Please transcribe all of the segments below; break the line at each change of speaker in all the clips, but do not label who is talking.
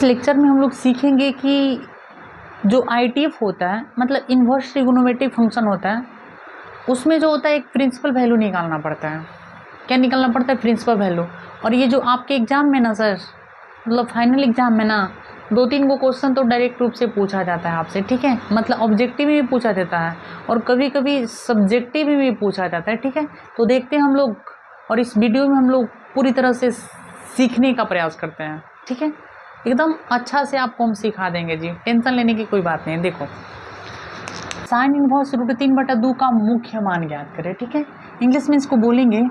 इस लेक्चर में हम लोग सीखेंगे कि जो आईटीएफ होता है मतलब इन्वर्स ट्रिगोनोमेट्रिक फंक्शन होता है, उसमें जो होता है एक प्रिंसिपल वैल्यू निकालना पड़ता है। क्या निकालना पड़ता है? Principal value. और ये जो आपके एग्जाम में ना सर, मतलब फाइनल एग्जाम में ना 2-3 को क्वेश्चन तो डायरेक्ट रूप से पूछा जाता है आपसे, ठीक है। मतलब ऑब्जेक्टिव में भी पूछा जाता है और कभी कभी सब्जेक्टिव में भी पूछा जाता है, ठीक है। तो देखते हैं हम लोग, और इस वीडियो में हम लोग पूरी तरह से सीखने का प्रयास करते हैं, ठीक है। एकदम अच्छा से आपको हम सिखा देंगे जी, टेंशन लेने की कोई बात नहीं है। देखो, साइन इनवर्स √3/2 का मुख्य मान ज्ञात करें, ठीक है। इंग्लिश में इसको बोलेंगे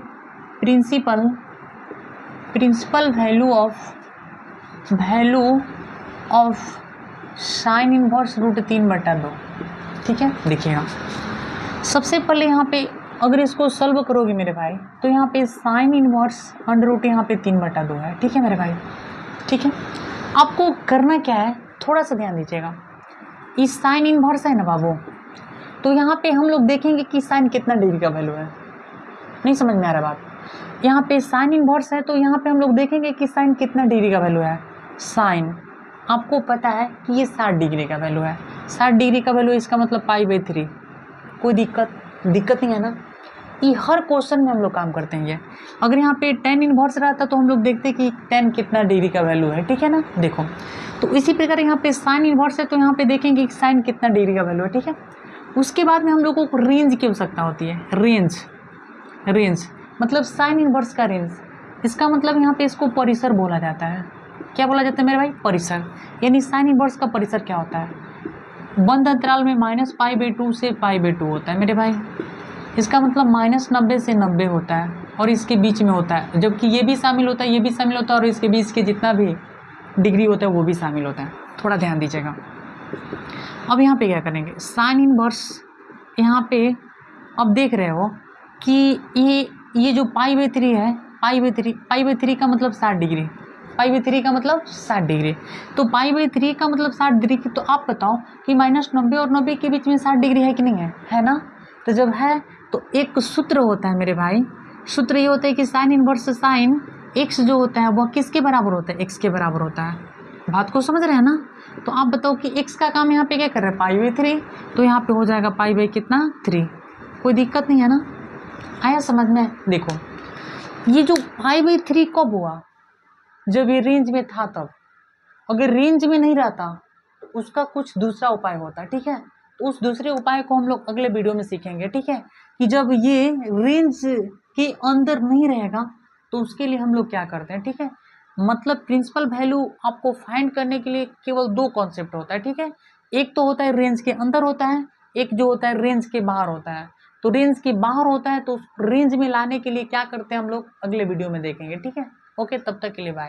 principal value of sine inverse √3/2, ठीक है। देखिएगा, सबसे पहले यहाँ पे अगर इसको सॉल्व करोगे मेरे भाई, तो यहाँ पे साइन इनवर्स √, यहाँ पे 3/2 है, ठीक है मेरे भाई, ठीक है। आपको करना क्या है, थोड़ा सा ध्यान दीजिएगा। इस साइन इनवर्स है ना बाबू, तो यहाँ पे हम लोग देखेंगे कि साइन कितना डिग्री का वैल्यू है। नहीं समझ में आ रहा बात? यहाँ पे साइन इनवर्स है तो यहाँ पे हम लोग देखेंगे कि साइन कितना डिग्री का वैल्यू है। साइन आपको पता है कि ये 60 डिग्री का वैल्यू है। 60 डिग्री का वैल्यू, इसका मतलब π/3। कोई दिक्कत नहीं है ना? ये हर क्वेश्चन में हम लोग काम करते हैं। ये अगर यहाँ पे tan इनवर्स रहता तो हम लोग देखते कि tan कितना डिग्री का वैल्यू है, ठीक है ना। देखो, तो इसी प्रकार यहाँ पे साइन इनवर्स है तो यहाँ पे देखेंगे कि साइन कितना डिग्री का वैल्यू है, ठीक है। उसके बाद में हम लोगों को रेंज की आवश्यकता होती है। रेंज मतलब साइन इनवर्स का रेंज, इसका मतलब यहाँ पे इसको परिसर बोला जाता है। क्या बोला जाता है मेरे भाई? परिसर। यानी साइन इनवर्स का परिसर क्या होता है? बंद अंतराल में -π/2 से π/2 होता है मेरे भाई। इसका मतलब -90 से 90 होता है और इसके बीच में होता है, जबकि ये भी शामिल होता है, ये भी शामिल होता है और इसके बीच के जितना भी डिग्री होता है वो भी शामिल होता है। थोड़ा ध्यान दीजिएगा। अब यहाँ पे क्या करेंगे, साइन इनवर्स यहाँ पे अब देख रहे हो कि ये जो π/3 है, π/3 का मतलब 60 डिग्री, π/3 का मतलब 60 डिग्री। तो π/3 का मतलब 60 डिग्री। तो आप बताओ कि -90 और 90 के बीच में 60 डिग्री है कि नहीं है? है ना? तो जब है तो एक सूत्र होता है मेरे भाई, सूत्र ये होता है कि साइन इनवर्स साइन x जो होता है वह किसके बराबर होता है? x के बराबर होता है। बात को समझ रहे हैं ना? तो आप बताओ कि x का काम यहाँ पे क्या कर रहा है? π/3। तो यहाँ पे हो जाएगा π/कितना? 3। कोई दिक्कत नहीं है ना? आया समझ में? देखो, ये जो π/3 कब हुआ? जब ये रेंज में था तब। अगर रेंज में नहीं रहता तो उसका कुछ दूसरा उपाय होता, ठीक है। तो उस दूसरे उपाय को हम लोग अगले वीडियो में सीखेंगे, ठीक है। कि जब ये रेंज के अंदर नहीं रहेगा तो उसके लिए हम लोग क्या करते हैं, ठीक है। मतलब प्रिंसिपल वैल्यू आपको फाइंड करने के लिए केवल 2 कॉन्सेप्ट होता है, ठीक है। एक तो होता है रेंज के अंदर होता है, एक जो होता है रेंज के बाहर होता है। तो रेंज के बाहर होता है तो रेंज में लाने के लिए क्या करते हैं हम लोग, अगले वीडियो में देखेंगे, ठीक है। ओके, तब तक के लिए बाय।